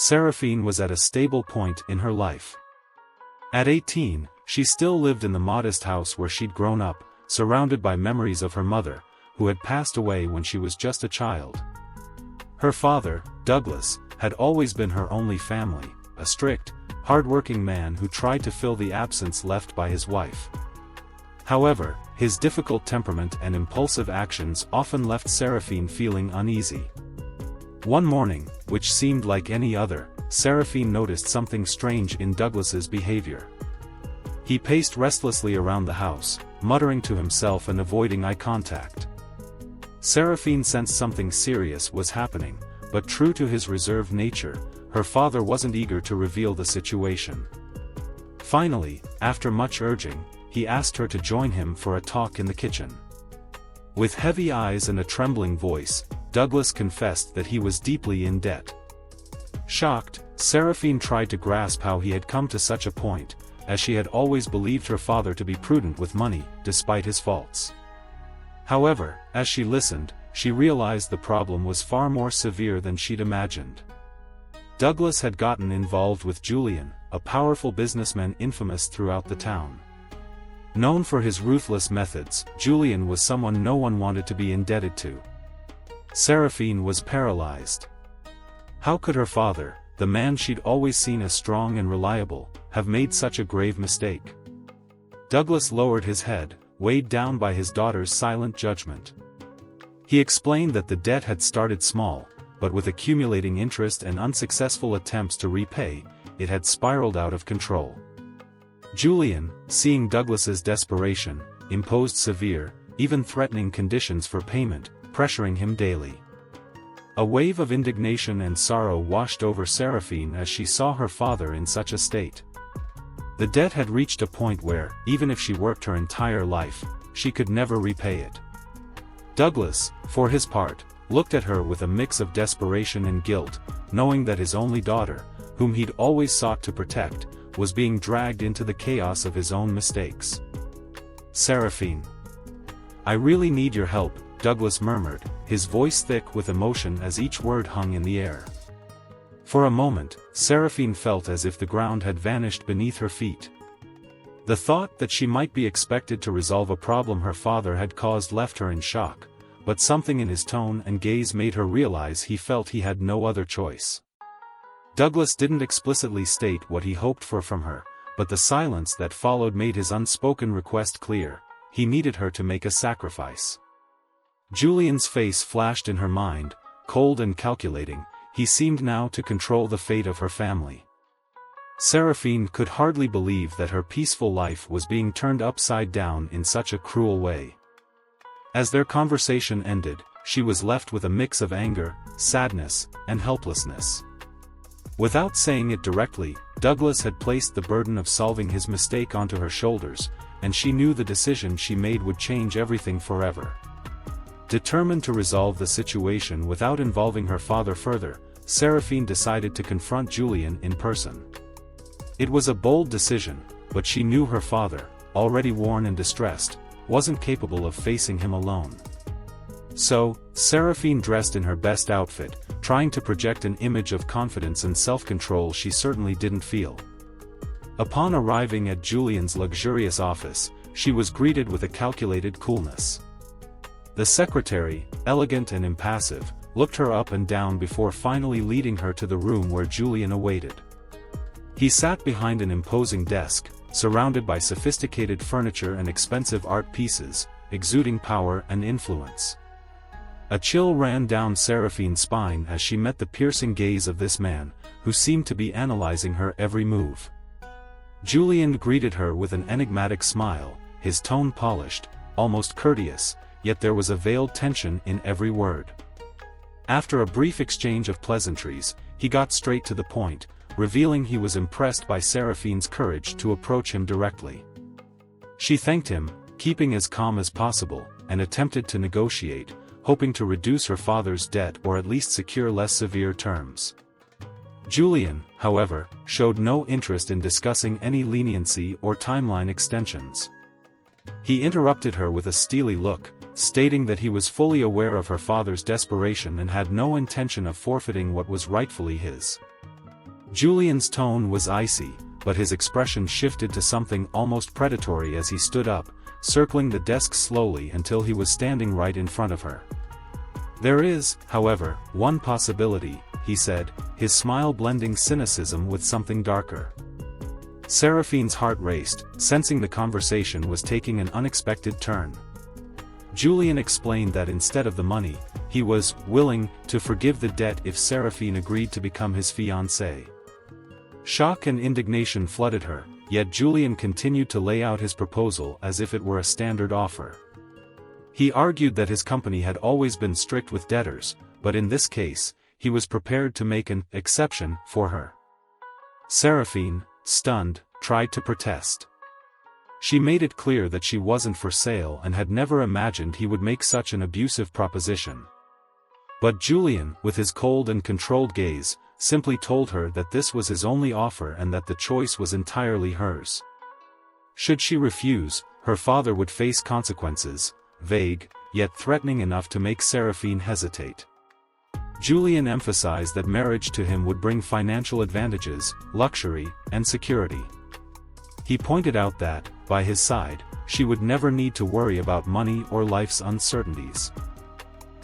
Seraphine was at a stable point in her life. At 18, she still lived in the modest house where she'd grown up, surrounded by memories of her mother, who had passed away when she was just a child. Her father, Douglas, had always been her only family, a strict, hard-working man who tried to fill the absence left by his wife. However, his difficult temperament and impulsive actions often left Seraphine feeling uneasy. One morning, which seemed like any other, Seraphine noticed something strange in Douglas's behavior. He paced restlessly around the house, muttering to himself and avoiding eye contact. Seraphine sensed something serious was happening, but true to his reserved nature, her father wasn't eager to reveal the situation. Finally, after much urging, he asked her to join him for a talk in the kitchen. With heavy eyes and a trembling voice, Douglas confessed that he was deeply in debt. Shocked, Seraphine tried to grasp how he had come to such a point, as she had always believed her father to be prudent with money, despite his faults. However, as she listened, she realized the problem was far more severe than she'd imagined. Douglas had gotten involved with Julian, a powerful businessman infamous throughout the town. Known for his ruthless methods, Julian was someone no one wanted to be indebted to. Seraphine was paralyzed. How could her father, the man she'd always seen as strong and reliable, have made such a grave mistake? Douglas lowered his head, weighed down by his daughter's silent judgment. He explained that the debt had started small, but with accumulating interest and unsuccessful attempts to repay, it had spiraled out of control. Julian, seeing Douglas's desperation, imposed severe, even threatening conditions for payment, pressuring him daily. A wave of indignation and sorrow washed over Seraphine as she saw her father in such a state. The debt had reached a point where, even if she worked her entire life, she could never repay it. Douglas, for his part, looked at her with a mix of desperation and guilt, knowing that his only daughter, whom he'd always sought to protect, was being dragged into the chaos of his own mistakes. "Seraphine, I really need your help," Douglas murmured, his voice thick with emotion as each word hung in the air. For a moment, Seraphine felt as if the ground had vanished beneath her feet. The thought that she might be expected to resolve a problem her father had caused left her in shock, but something in his tone and gaze made her realize he felt he had no other choice. Douglas didn't explicitly state what he hoped for from her, but the silence that followed made his unspoken request clear: he needed her to make a sacrifice. Julian's face flashed in her mind, cold and calculating. He seemed now to control the fate of her family. Seraphine could hardly believe that her peaceful life was being turned upside down in such a cruel way. As their conversation ended, she was left with a mix of anger, sadness, and helplessness. Without saying it directly, Douglas had placed the burden of solving his mistake onto her shoulders, and she knew the decision she made would change everything forever. Determined to resolve the situation without involving her father further, Seraphine decided to confront Julian in person. It was a bold decision, but she knew her father, already worn and distressed, wasn't capable of facing him alone. So, Seraphine dressed in her best outfit, trying to project an image of confidence and self-control she certainly didn't feel. Upon arriving at Julian's luxurious office, she was greeted with a calculated coolness. The secretary, elegant and impassive, looked her up and down before finally leading her to the room where Julian awaited. He sat behind an imposing desk, surrounded by sophisticated furniture and expensive art pieces, exuding power and influence. A chill ran down Seraphine's spine as she met the piercing gaze of this man, who seemed to be analyzing her every move. Julian greeted her with an enigmatic smile, his tone polished, almost courteous, yet there was a veiled tension in every word. After a brief exchange of pleasantries, he got straight to the point, revealing he was impressed by Seraphine's courage to approach him directly. She thanked him, keeping as calm as possible, and attempted to negotiate, hoping to reduce her father's debt or at least secure less severe terms. Julian, however, showed no interest in discussing any leniency or timeline extensions. He interrupted her with a steely look, stating that he was fully aware of her father's desperation and had no intention of forfeiting what was rightfully his. Julian's tone was icy, but his expression shifted to something almost predatory as he stood up, circling the desk slowly until he was standing right in front of her. "There is, however, one possibility," he said, his smile blending cynicism with something darker. Seraphine's heart raced, sensing the conversation was taking an unexpected turn. Julian explained that instead of the money, he was willing to forgive the debt if Seraphine agreed to become his fiancée. Shock and indignation flooded her, yet Julian continued to lay out his proposal as if it were a standard offer. He argued that his company had always been strict with debtors, but in this case, he was prepared to make an exception for her. Seraphine, stunned, tried to protest. She made it clear that she wasn't for sale and had never imagined he would make such an abusive proposition. But Julian, with his cold and controlled gaze, simply told her that this was his only offer and that the choice was entirely hers. Should she refuse, her father would face consequences, vague, yet threatening enough to make Seraphine hesitate. Julian emphasized that marriage to him would bring financial advantages, luxury, and security. He pointed out that, by his side, she would never need to worry about money or life's uncertainties.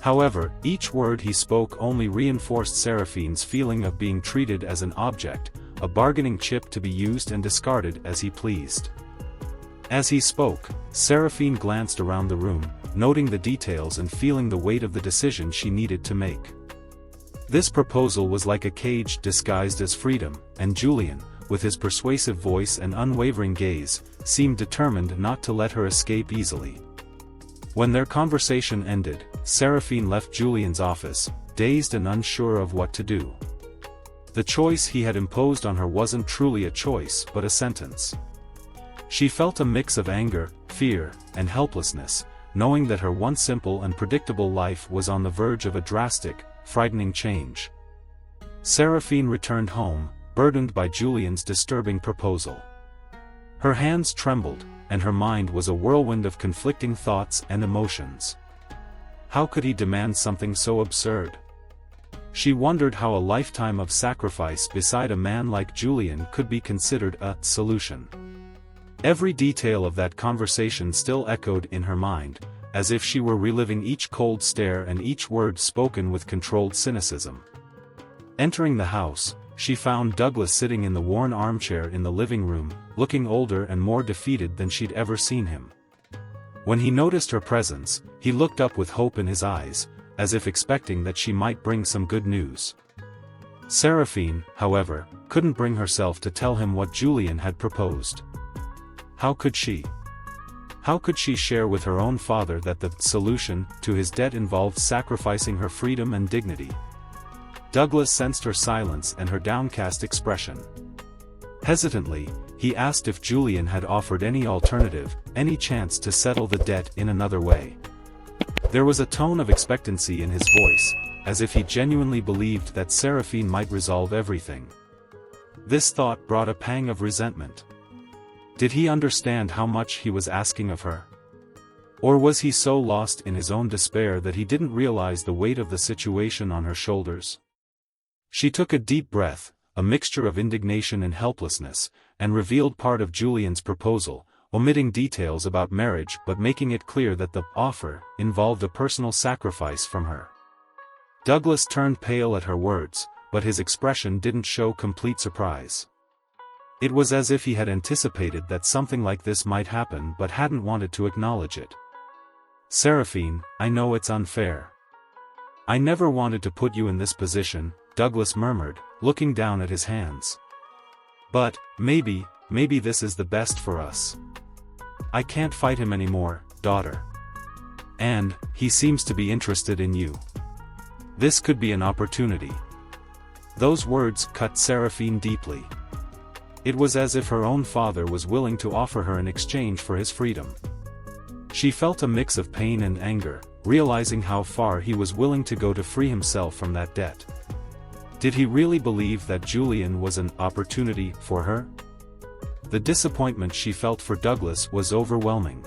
However, each word he spoke only reinforced Seraphine's feeling of being treated as an object, a bargaining chip to be used and discarded as he pleased. As he spoke, Seraphine glanced around the room, noting the details and feeling the weight of the decision she needed to make. This proposal was like a cage disguised as freedom, and Julian, with his persuasive voice and unwavering gaze, seemed determined not to let her escape easily. When their conversation ended, Seraphine left Julian's office, dazed and unsure of what to do. The choice he had imposed on her wasn't truly a choice but a sentence. She felt a mix of anger, fear, and helplessness, knowing that her once simple and predictable life was on the verge of a drastic, frightening change. Seraphine returned home, burdened by Julian's disturbing proposal. Her hands trembled, and her mind was a whirlwind of conflicting thoughts and emotions. How could he demand something so absurd? She wondered how a lifetime of sacrifice beside a man like Julian could be considered a solution. Every detail of that conversation still echoed in her mind, as if she were reliving each cold stare and each word spoken with controlled cynicism. Entering the house, she found Douglas sitting in the worn armchair in the living room, looking older and more defeated than she'd ever seen him. When he noticed her presence, he looked up with hope in his eyes, as if expecting that she might bring some good news. Seraphine, however, couldn't bring herself to tell him what Julian had proposed. How could she? How could she share with her own father that the solution to his debt involved sacrificing her freedom and dignity? Douglas sensed her silence and her downcast expression. Hesitantly, he asked if Julian had offered any alternative, any chance to settle the debt in another way. There was a tone of expectancy in his voice, as if he genuinely believed that Seraphine might resolve everything. This thought brought a pang of resentment. Did he understand how much he was asking of her? Or was he so lost in his own despair that he didn't realize the weight of the situation on her shoulders? She took a deep breath, a mixture of indignation and helplessness, and revealed part of Julian's proposal, omitting details about marriage but making it clear that the offer involved a personal sacrifice from her. Douglas turned pale at her words, but his expression didn't show complete surprise. It was as if he had anticipated that something like this might happen but hadn't wanted to acknowledge it. "Seraphine, I know it's unfair. I never wanted to put you in this position," Douglas murmured, looking down at his hands. "But, maybe this is the best for us. I can't fight him anymore, daughter. And, he seems to be interested in you. This could be an opportunity." Those words cut Seraphine deeply. It was as if her own father was willing to offer her in exchange for his freedom. She felt a mix of pain and anger, realizing how far he was willing to go to free himself from that debt. Did he really believe that Julian was an opportunity for her? The disappointment she felt for Douglas was overwhelming.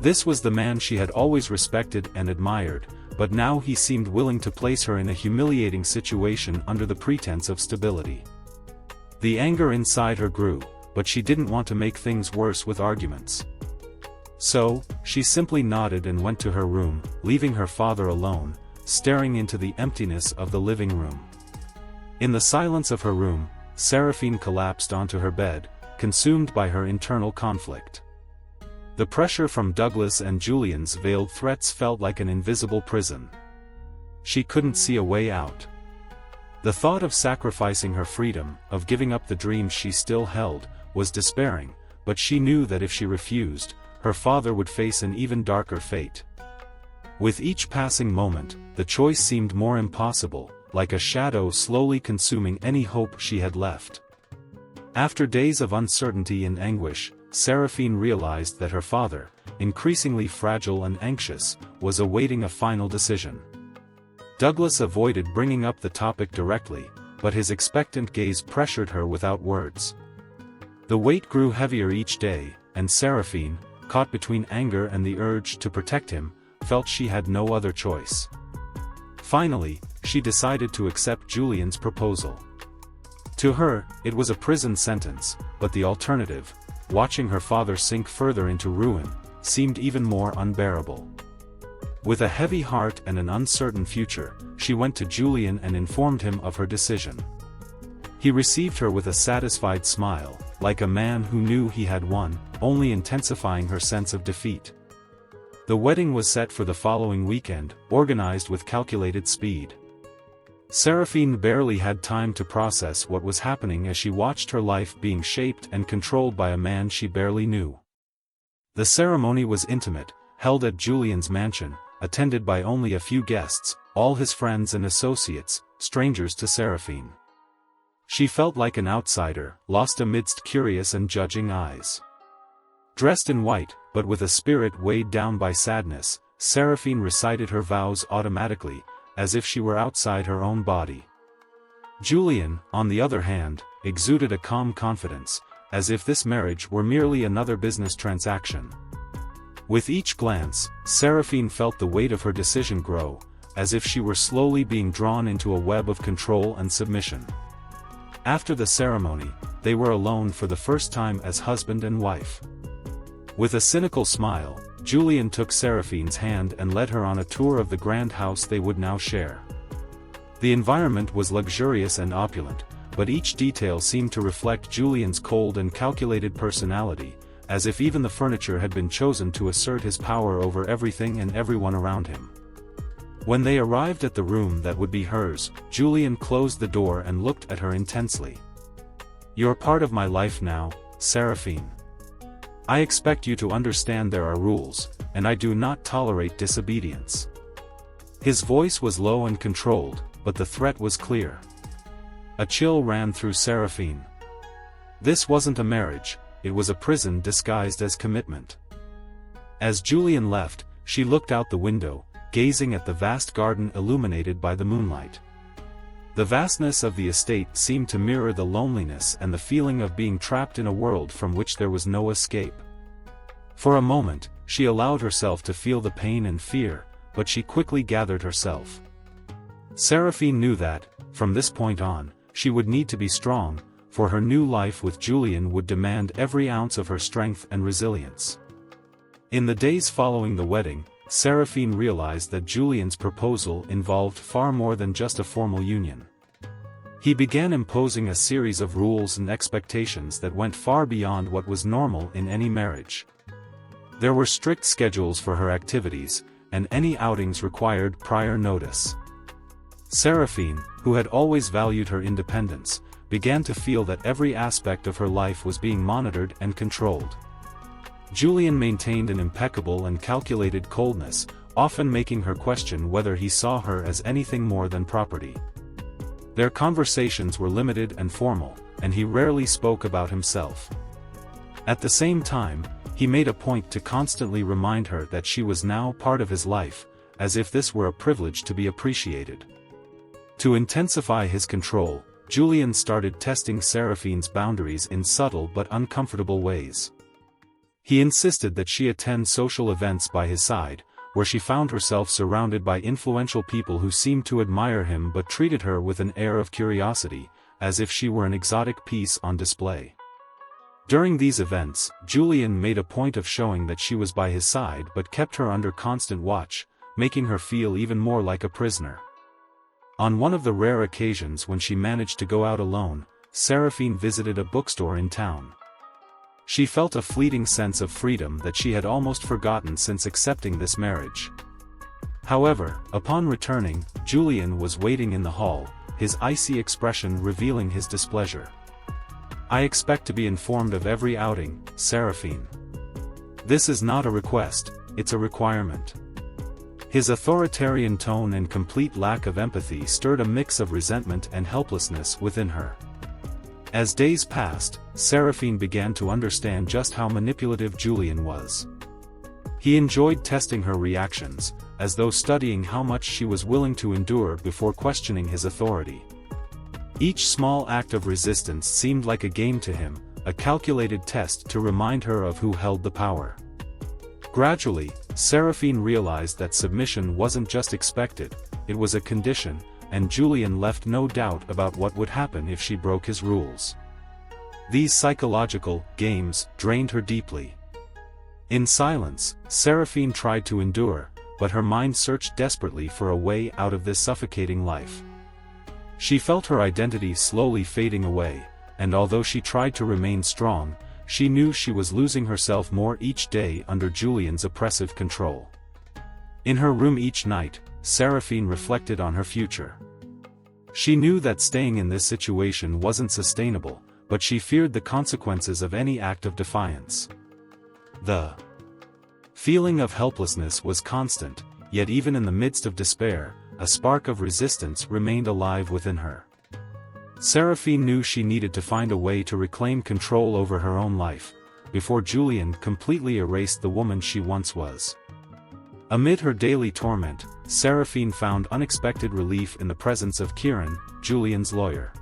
This was the man she had always respected and admired, but now he seemed willing to place her in a humiliating situation under the pretense of stability. The anger inside her grew, but she didn't want to make things worse with arguments. So, she simply nodded and went to her room, leaving her father alone, staring into the emptiness of the living room. In the silence of her room, Seraphine collapsed onto her bed, consumed by her internal conflict. The pressure from Douglas and Julian's veiled threats felt like an invisible prison. She couldn't see a way out. The thought of sacrificing her freedom, of giving up the dreams she still held, was despairing, but she knew that if she refused, her father would face an even darker fate. With each passing moment, the choice seemed more impossible, like a shadow slowly consuming any hope she had left. After days of uncertainty and anguish, Seraphine realized that her father, increasingly fragile and anxious, was awaiting a final decision. Douglas avoided bringing up the topic directly, but his expectant gaze pressured her without words. The weight grew heavier each day, and Seraphine, caught between anger and the urge to protect him, felt she had no other choice. Finally, she decided to accept Julian's proposal. To her, it was a prison sentence, but the alternative, watching her father sink further into ruin, seemed even more unbearable. With a heavy heart and an uncertain future, she went to Julian and informed him of her decision. He received her with a satisfied smile, like a man who knew he had won, only intensifying her sense of defeat. The wedding was set for the following weekend, organized with calculated speed. Seraphine barely had time to process what was happening as she watched her life being shaped and controlled by a man she barely knew. The ceremony was intimate, held at Julian's mansion, attended by only a few guests, all his friends and associates, strangers to Seraphine. She felt like an outsider, lost amidst curious and judging eyes. Dressed in white, but with a spirit weighed down by sadness, Seraphine recited her vows automatically, as if she were outside her own body. Julian, on the other hand, exuded a calm confidence, as if this marriage were merely another business transaction. With each glance, Seraphine felt the weight of her decision grow, as if she were slowly being drawn into a web of control and submission. After the ceremony, they were alone for the first time as husband and wife. With a cynical smile, Julian took Seraphine's hand and led her on a tour of the grand house they would now share. The environment was luxurious and opulent, but each detail seemed to reflect Julian's cold and calculated personality, as if even the furniture had been chosen to assert his power over everything and everyone around him. When they arrived at the room that would be hers, Julian closed the door and looked at her intensely. "You're part of my life now, Seraphine. I expect you to understand there are rules, and I do not tolerate disobedience." His voice was low and controlled, but the threat was clear. A chill ran through Seraphine. This wasn't a marriage, it was a prison disguised as commitment. As Julian left, she looked out the window, gazing at the vast garden illuminated by the moonlight. The vastness of the estate seemed to mirror the loneliness and the feeling of being trapped in a world from which there was no escape. For a moment, she allowed herself to feel the pain and fear, but she quickly gathered herself. Seraphine knew that, from this point on, she would need to be strong, for her new life with Julian would demand every ounce of her strength and resilience. In the days following the wedding, Seraphine realized that Julian's proposal involved far more than just a formal union. He began imposing a series of rules and expectations that went far beyond what was normal in any marriage. There were strict schedules for her activities, and any outings required prior notice. Seraphine, who had always valued her independence, began to feel that every aspect of her life was being monitored and controlled. Julian maintained an impeccable and calculated coldness, often making her question whether he saw her as anything more than property. Their conversations were limited and formal, and he rarely spoke about himself. At the same time, he made a point to constantly remind her that she was now part of his life, as if this were a privilege to be appreciated. To intensify his control, Julian started testing Seraphine's boundaries in subtle but uncomfortable ways. He insisted that she attend social events by his side, where she found herself surrounded by influential people who seemed to admire him but treated her with an air of curiosity, as if she were an exotic piece on display. During these events, Julian made a point of showing that she was by his side but kept her under constant watch, making her feel even more like a prisoner. On one of the rare occasions when she managed to go out alone, Seraphine visited a bookstore in town. She felt a fleeting sense of freedom that she had almost forgotten since accepting this marriage. However, upon returning, Julian was waiting in the hall, his icy expression revealing his displeasure. "I expect to be informed of every outing, Seraphine. This is not a request, it's a requirement." His authoritarian tone and complete lack of empathy stirred a mix of resentment and helplessness within her. As days passed, Seraphine began to understand just how manipulative Julian was. He enjoyed testing her reactions, as though studying how much she was willing to endure before questioning his authority. Each small act of resistance seemed like a game to him, a calculated test to remind her of who held the power. Gradually, Seraphine realized that submission wasn't just expected, it was a condition, and Julian left no doubt about what would happen if she broke his rules. These psychological games drained her deeply. In silence, Seraphine tried to endure, but her mind searched desperately for a way out of this suffocating life. She felt her identity slowly fading away, and although she tried to remain strong, she knew she was losing herself more each day under Julian's oppressive control. In her room each night, Seraphine reflected on her future. She knew that staying in this situation wasn't sustainable, but she feared the consequences of any act of defiance. The feeling of helplessness was constant, yet even in the midst of despair, a spark of resistance remained alive within her. Seraphine knew she needed to find a way to reclaim control over her own life, before Julian completely erased the woman she once was. Amid her daily torment, Seraphine found unexpected relief in the presence of Kieran, Julian's lawyer.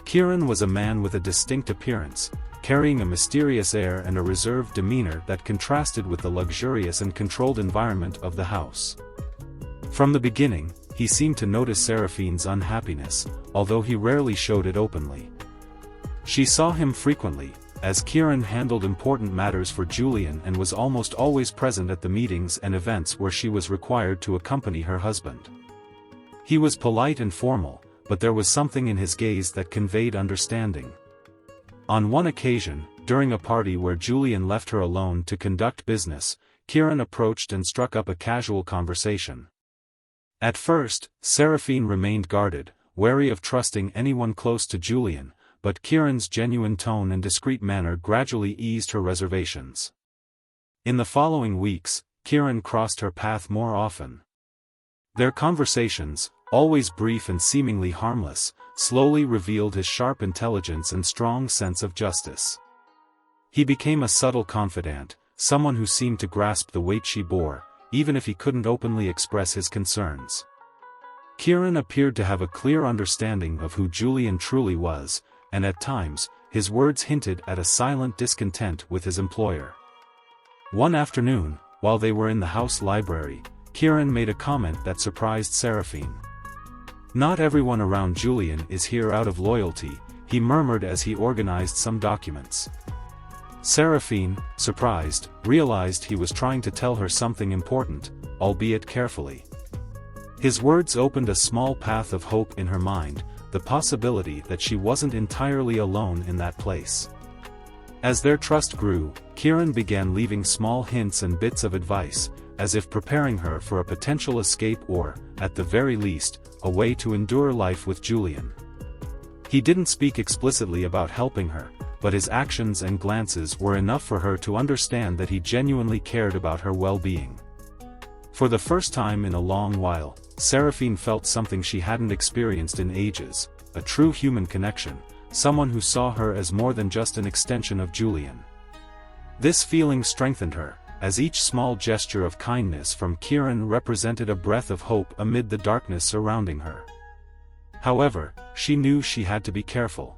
Kieran was a man with a distinct appearance, carrying a mysterious air and a reserved demeanor that contrasted with the luxurious and controlled environment of the house. From the beginning, he seemed to notice Seraphine's unhappiness, although he rarely showed it openly. She saw him frequently, as Kieran handled important matters for Julian and was almost always present at the meetings and events where she was required to accompany her husband. He was polite and formal, but there was something in his gaze that conveyed understanding. On one occasion, during a party where Julian left her alone to conduct business, Kieran approached and struck up a casual conversation. At first, Seraphine remained guarded, wary of trusting anyone close to Julian, but Kieran's genuine tone and discreet manner gradually eased her reservations. In the following weeks, Kieran crossed her path more often. Their conversations, always brief and seemingly harmless, slowly revealed his sharp intelligence and strong sense of justice. He became a subtle confidant, someone who seemed to grasp the weight she bore, even if he couldn't openly express his concerns. Kieran appeared to have a clear understanding of who Julian truly was, and at times, his words hinted at a silent discontent with his employer. One afternoon, while they were in the house library, Kieran made a comment that surprised Seraphine. "Not everyone around Julian is here out of loyalty," he murmured as he organized some documents. Seraphine, surprised, realized he was trying to tell her something important, albeit carefully. His words opened a small path of hope in her mind, the possibility that she wasn't entirely alone in that place. As their trust grew, Kieran began leaving small hints and bits of advice, as if preparing her for a potential escape or, at the very least, a way to endure life with Julian. He didn't speak explicitly about helping her, but his actions and glances were enough for her to understand that he genuinely cared about her well-being. For the first time in a long while, Seraphine felt something she hadn't experienced in ages, a true human connection, someone who saw her as more than just an extension of Julian. This feeling strengthened her, as each small gesture of kindness from Kieran represented a breath of hope amid the darkness surrounding her. However, she knew she had to be careful.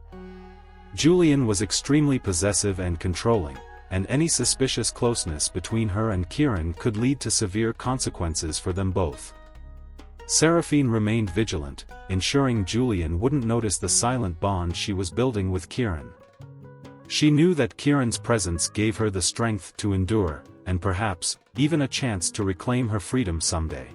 Julian was extremely possessive and controlling, and any suspicious closeness between her and Kieran could lead to severe consequences for them both. Seraphine remained vigilant, ensuring Julian wouldn't notice the silent bond she was building with Kieran. She knew that Kieran's presence gave her the strength to endure, and perhaps, even a chance to reclaim her freedom someday.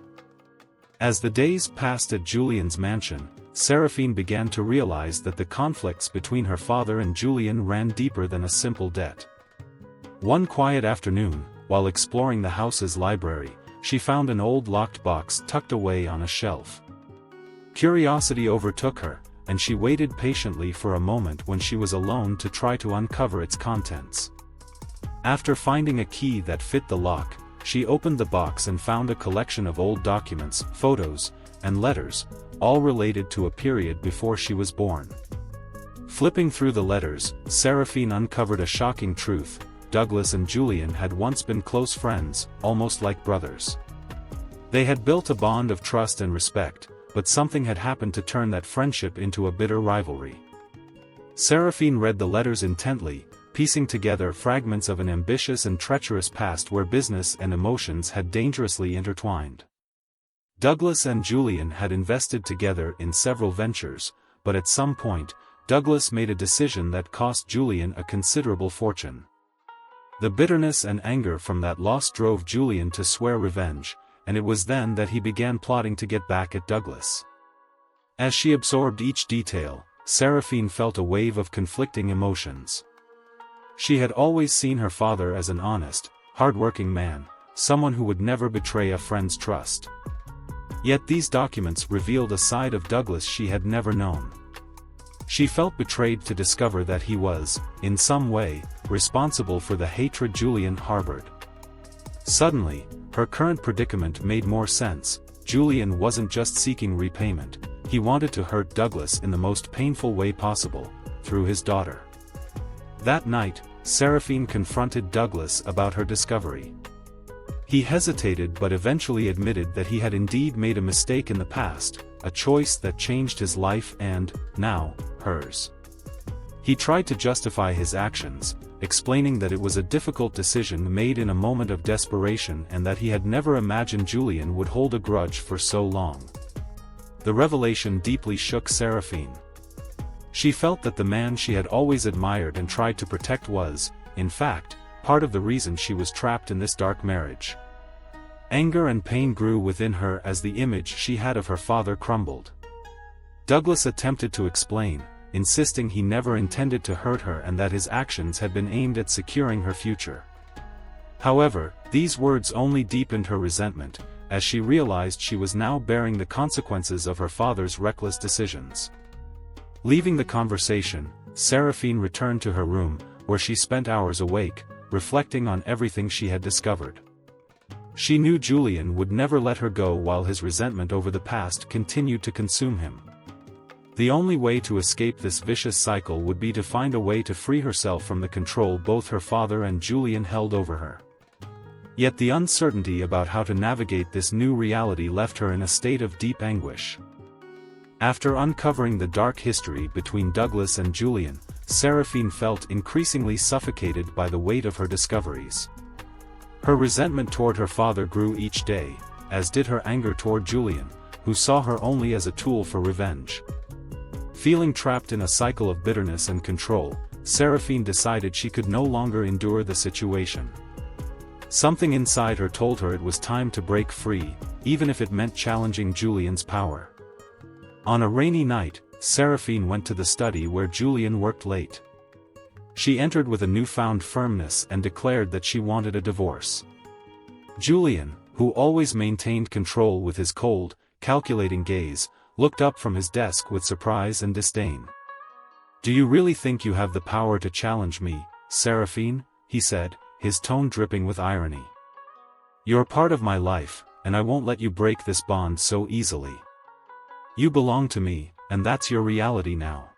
As the days passed at Julian's mansion, Seraphine began to realize that the conflicts between her father and Julian ran deeper than a simple debt. One quiet afternoon, while exploring the house's library, she found an old locked box tucked away on a shelf. Curiosity overtook her, and she waited patiently for a moment when she was alone to try to uncover its contents. After finding a key that fit the lock, she opened the box and found a collection of old documents, photos, and letters, all related to a period before she was born. Flipping through the letters, Seraphine uncovered a shocking truth: Douglas and Julian had once been close friends, almost like brothers. They had built a bond of trust and respect, but something had happened to turn that friendship into a bitter rivalry. Seraphine read the letters intently, piecing together fragments of an ambitious and treacherous past where business and emotions had dangerously intertwined. Douglas and Julian had invested together in several ventures, but at some point, Douglas made a decision that cost Julian a considerable fortune. The bitterness and anger from that loss drove Julian to swear revenge, and it was then that he began plotting to get back at Douglas. As she absorbed each detail, Seraphine felt a wave of conflicting emotions. She had always seen her father as an honest, hard-working man, someone who would never betray a friend's trust. Yet these documents revealed a side of Douglas she had never known. She felt betrayed to discover that he was, in some way, responsible for the hatred Julian harbored. Suddenly, her current predicament made more sense. Julian wasn't just seeking repayment, he wanted to hurt Douglas in the most painful way possible, through his daughter. That night, Seraphine confronted Douglas about her discovery. He hesitated but eventually admitted that he had indeed made a mistake in the past, a choice that changed his life and, now, hers. He tried to justify his actions, explaining that it was a difficult decision made in a moment of desperation and that he had never imagined Julian would hold a grudge for so long. The revelation deeply shook Seraphine. She felt that the man she had always admired and tried to protect was, in fact, part of the reason she was trapped in this dark marriage. Anger and pain grew within her as the image she had of her father crumbled. Douglas attempted to explain, insisting he never intended to hurt her and that his actions had been aimed at securing her future. However, these words only deepened her resentment, as she realized she was now bearing the consequences of her father's reckless decisions. Leaving the conversation, Seraphine returned to her room, where she spent hours awake, reflecting on everything she had discovered. She knew Julian would never let her go while his resentment over the past continued to consume him. The only way to escape this vicious cycle would be to find a way to free herself from the control both her father and Julian held over her. Yet the uncertainty about how to navigate this new reality left her in a state of deep anguish. After uncovering the dark history between Douglas and Julian, Seraphine felt increasingly suffocated by the weight of her discoveries. Her resentment toward her father grew each day, as did her anger toward Julian, who saw her only as a tool for revenge. Feeling trapped in a cycle of bitterness and control, Seraphine decided she could no longer endure the situation. Something inside her told her it was time to break free, even if it meant challenging Julian's power. On a rainy night, Seraphine went to the study where Julian worked late. She entered with a newfound firmness and declared that she wanted a divorce. Julian, who always maintained control with his cold, calculating gaze, looked up from his desk with surprise and disdain. "Do you really think you have the power to challenge me, Seraphine?" he said, his tone dripping with irony. "You're part of my life, and I won't let you break this bond so easily. You belong to me, and that's your reality now."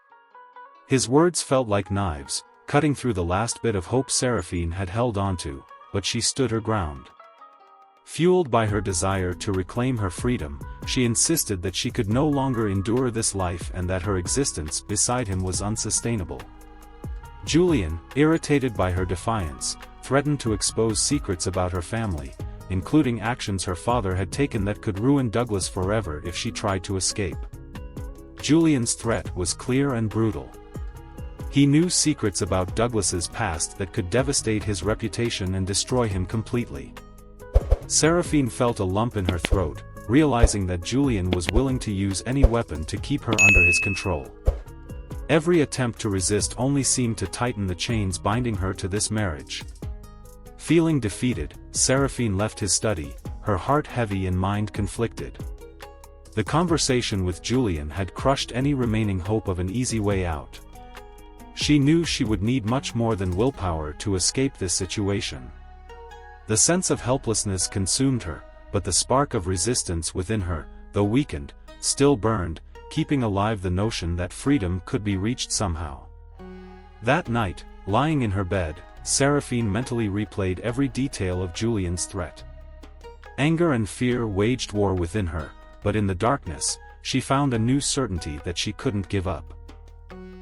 His words felt like knives, cutting through the last bit of hope Seraphine had held onto, but she stood her ground. Fueled by her desire to reclaim her freedom, she insisted that she could no longer endure this life and that her existence beside him was unsustainable. Julian, irritated by her defiance, threatened to expose secrets about her family, including actions her father had taken that could ruin Douglas forever if she tried to escape. Julian's threat was clear and brutal. He knew secrets about Douglas's past that could devastate his reputation and destroy him completely. Seraphine felt a lump in her throat, realizing that Julian was willing to use any weapon to keep her under his control. Every attempt to resist only seemed to tighten the chains binding her to this marriage. Feeling defeated, Seraphine left his study, her heart heavy and mind conflicted. The conversation with Julian had crushed any remaining hope of an easy way out. She knew she would need much more than willpower to escape this situation. The sense of helplessness consumed her, but the spark of resistance within her, though weakened, still burned, keeping alive the notion that freedom could be reached somehow. That night, lying in her bed, Seraphine mentally replayed every detail of Julian's threat. Anger and fear waged war within her, but in the darkness, she found a new certainty that she couldn't give up.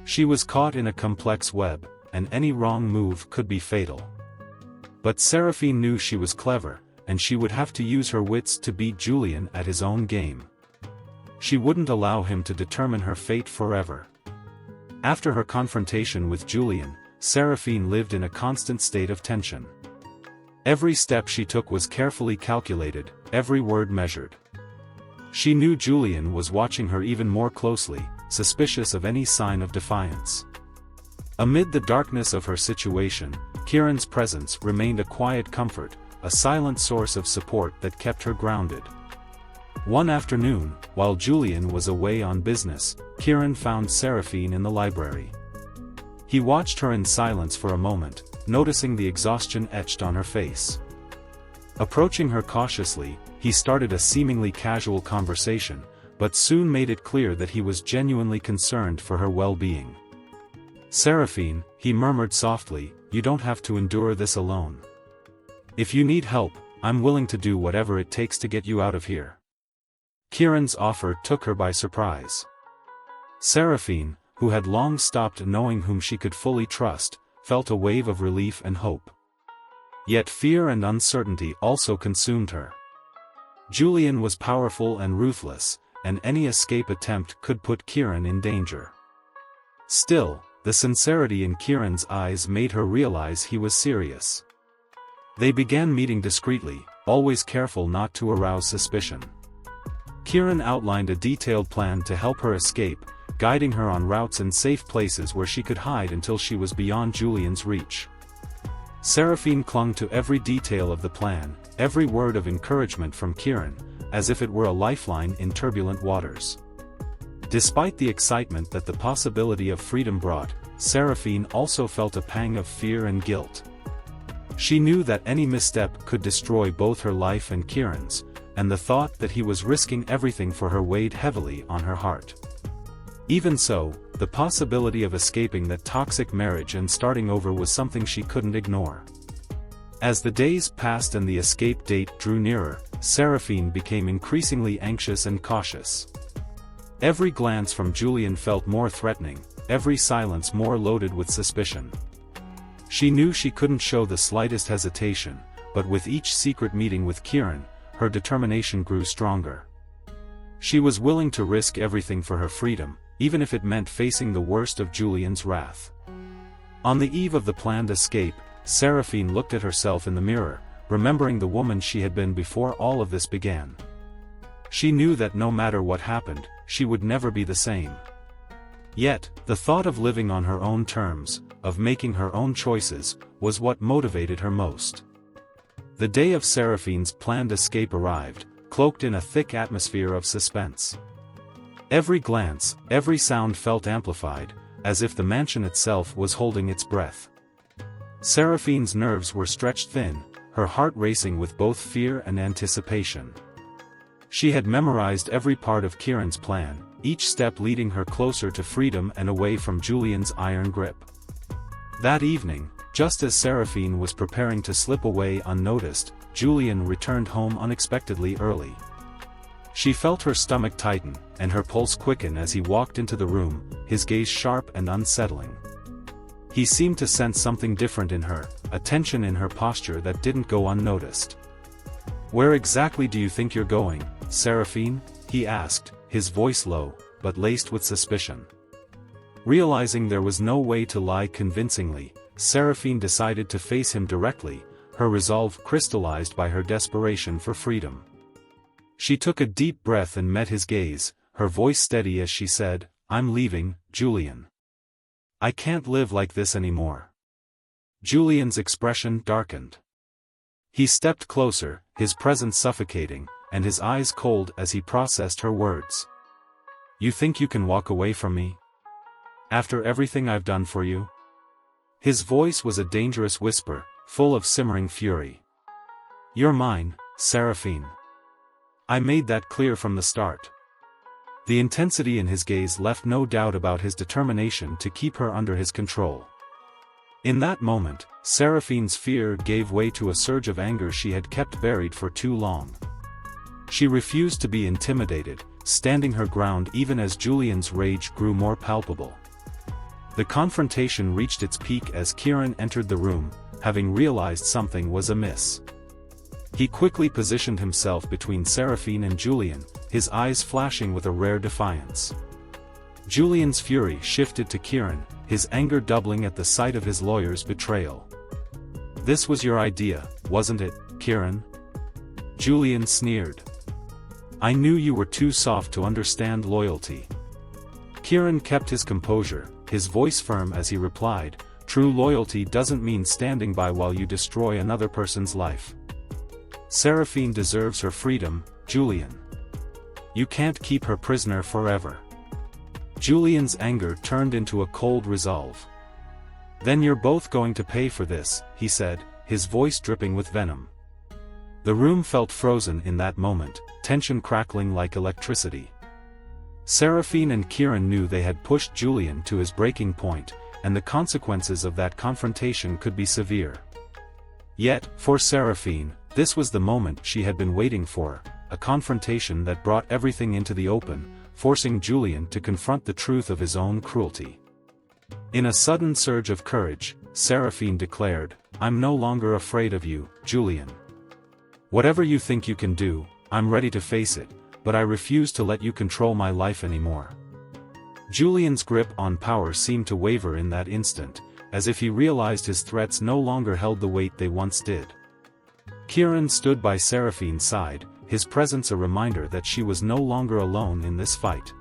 She was caught in a complex web, and any wrong move could be fatal. But Seraphine knew she was clever, and she would have to use her wits to beat Julian at his own game. She wouldn't allow him to determine her fate forever. After her confrontation with Julian, Seraphine lived in a constant state of tension. Every step she took was carefully calculated, every word measured. She knew Julian was watching her even more closely, suspicious of any sign of defiance. Amid the darkness of her situation, Kieran's presence remained a quiet comfort, a silent source of support that kept her grounded. One afternoon, while Julian was away on business, Kieran found Seraphine in the library. He watched her in silence for a moment, noticing the exhaustion etched on her face. Approaching her cautiously, he started a seemingly casual conversation, but soon made it clear that he was genuinely concerned for her well-being. "Seraphine," he murmured softly, "you don't have to endure this alone. If you need help, I'm willing to do whatever it takes to get you out of here." Kieran's offer took her by surprise. Seraphine, who had long stopped knowing whom she could fully trust, felt a wave of relief and hope. Yet fear and uncertainty also consumed her. Julian was powerful and ruthless, and any escape attempt could put Kieran in danger. Still, the sincerity in Kieran's eyes made her realize he was serious. They began meeting discreetly, always careful not to arouse suspicion. Kieran outlined a detailed plan to help her escape, guiding her on routes and safe places where she could hide until she was beyond Julian's reach. Seraphine clung to every detail of the plan, every word of encouragement from Kieran, as if it were a lifeline in turbulent waters. Despite the excitement that the possibility of freedom brought, Seraphine also felt a pang of fear and guilt. She knew that any misstep could destroy both her life and Kieran's, and the thought that he was risking everything for her weighed heavily on her heart. Even so, the possibility of escaping that toxic marriage and starting over was something she couldn't ignore. As the days passed and the escape date drew nearer, Seraphine became increasingly anxious and cautious. Every glance from Julian felt more threatening, every silence more loaded with suspicion. She knew she couldn't show the slightest hesitation, but with each secret meeting with Kieran, her determination grew stronger. She was willing to risk everything for her freedom, even if it meant facing the worst of Julian's wrath. On the eve of the planned escape, Seraphine looked at herself in the mirror, remembering the woman she had been before all of this began. She knew that no matter what happened, she would never be the same. Yet, the thought of living on her own terms, of making her own choices, was what motivated her most. The day of Seraphine's planned escape arrived, cloaked in a thick atmosphere of suspense. Every glance, every sound felt amplified, as if the mansion itself was holding its breath. Seraphine's nerves were stretched thin, her heart racing with both fear and anticipation. She had memorized every part of Kieran's plan, each step leading her closer to freedom and away from Julian's iron grip. That evening, just as Seraphine was preparing to slip away unnoticed, Julian returned home unexpectedly early. She felt her stomach tighten, and her pulse quicken as he walked into the room, his gaze sharp and unsettling. He seemed to sense something different in her, a tension in her posture that didn't go unnoticed. "Where exactly do you think you're going, Seraphine?" he asked, his voice low, but laced with suspicion. Realizing there was no way to lie convincingly, Seraphine decided to face him directly, her resolve crystallized by her desperation for freedom. She took a deep breath and met his gaze, her voice steady as she said, "I'm leaving, Julian. I can't live like this anymore." Julian's expression darkened. He stepped closer, his presence suffocating, and his eyes cold as he processed her words. "You think you can walk away from me? After everything I've done for you?" His voice was a dangerous whisper, full of simmering fury. "You're mine, Seraphine. I made that clear from the start." The intensity in his gaze left no doubt about his determination to keep her under his control. In that moment, Seraphine's fear gave way to a surge of anger she had kept buried for too long. She refused to be intimidated, standing her ground even as Julian's rage grew more palpable. The confrontation reached its peak as Kieran entered the room, having realized something was amiss. He quickly positioned himself between Seraphine and Julian, his eyes flashing with a rare defiance. Julian's fury shifted to Kieran, his anger doubling at the sight of his lawyer's betrayal. "This was your idea, wasn't it, Kieran?" Julian sneered. "I knew you were too soft to understand loyalty." Kieran kept his composure, his voice firm as he replied, "True loyalty doesn't mean standing by while you destroy another person's life. Seraphine deserves her freedom, Julian. You can't keep her prisoner forever." Julian's anger turned into a cold resolve. "Then you're both going to pay for this," he said, his voice dripping with venom. The room felt frozen in that moment, tension crackling like electricity. Seraphine and Kieran knew they had pushed Julian to his breaking point, and the consequences of that confrontation could be severe. Yet, for Seraphine, this was the moment she had been waiting for, a confrontation that brought everything into the open, forcing Julian to confront the truth of his own cruelty. In a sudden surge of courage, Seraphine declared, "I'm no longer afraid of you, Julian. Whatever you think you can do, I'm ready to face it, but I refuse to let you control my life anymore." Julian's grip on power seemed to waver in that instant, as if he realized his threats no longer held the weight they once did. Kieran stood by Seraphine's side, his presence a reminder that she was no longer alone in this fight.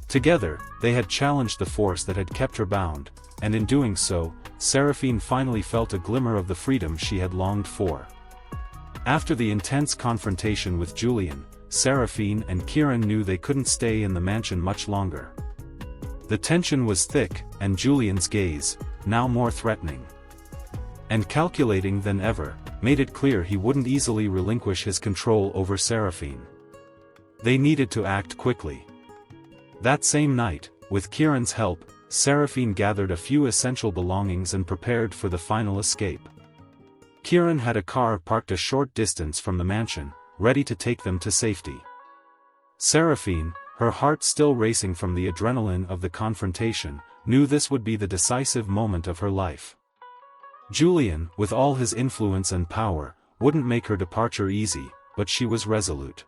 Together, they had challenged the force that had kept her bound, and in doing so, Seraphine finally felt a glimmer of the freedom she had longed for. After the intense confrontation with Julian, Seraphine and Kieran knew they couldn't stay in the mansion much longer. The tension was thick, and Julian's gaze, now more threatening and calculating than ever, made it clear he wouldn't easily relinquish his control over Seraphine. They needed to act quickly. That same night, with Kieran's help, Seraphine gathered a few essential belongings and prepared for the final escape. Kieran had a car parked a short distance from the mansion, ready to take them to safety. Seraphine, her heart still racing from the adrenaline of the confrontation, knew this would be the decisive moment of her life. Julian, with all his influence and power, wouldn't make her departure easy, but she was resolute.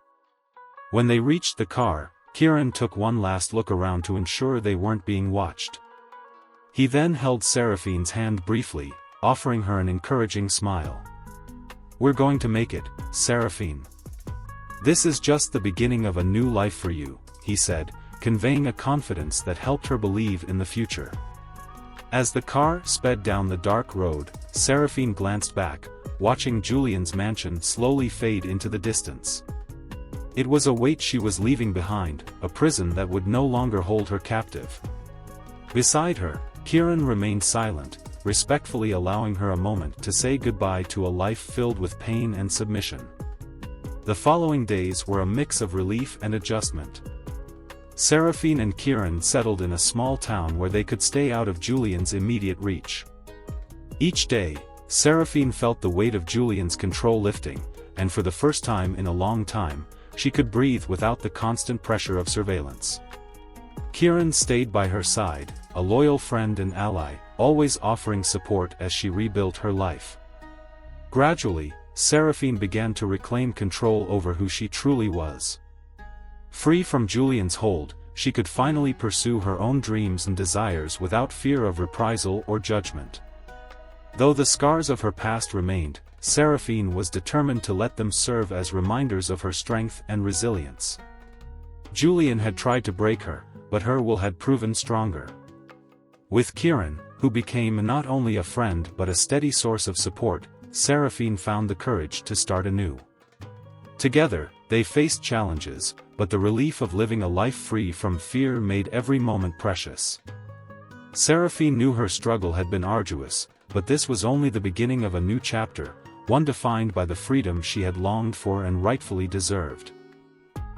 When they reached the car, Kieran took one last look around to ensure they weren't being watched. He then held Seraphine's hand briefly, offering her an encouraging smile. "We're going to make it, Seraphine. This is just the beginning of a new life for you," he said, conveying a confidence that helped her believe in the future. As the car sped down the dark road, Seraphine glanced back, watching Julian's mansion slowly fade into the distance. It was a weight she was leaving behind, a prison that would no longer hold her captive. Beside her, Kieran remained silent, respectfully allowing her a moment to say goodbye to a life filled with pain and submission. The following days were a mix of relief and adjustment. Seraphine and Kieran settled in a small town where they could stay out of Julian's immediate reach. Each day, Seraphine felt the weight of Julian's control lifting, and for the first time in a long time, she could breathe without the constant pressure of surveillance. Kieran stayed by her side, a loyal friend and ally, always offering support as she rebuilt her life. Gradually, Seraphine began to reclaim control over who she truly was. Free from Julian's hold, she could finally pursue her own dreams and desires without fear of reprisal or judgment. Though the scars of her past remained, Seraphine was determined to let them serve as reminders of her strength and resilience. Julian had tried to break her, but her will had proven stronger. With Kieran, who became not only a friend but a steady source of support, Seraphine found the courage to start anew. Together, they faced challenges, but the relief of living a life free from fear made every moment precious. Seraphine knew her struggle had been arduous, but this was only the beginning of a new chapter, one defined by the freedom she had longed for and rightfully deserved.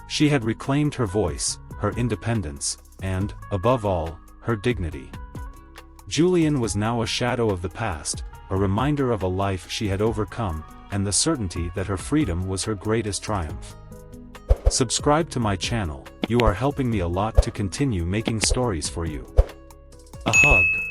She had reclaimed her voice, her independence, and, above all, her dignity. Julian was now a shadow of the past, a reminder of a life she had overcome, and the certainty that her freedom was her greatest triumph. Subscribe to my channel, you are helping me a lot to continue making stories for you. A hug.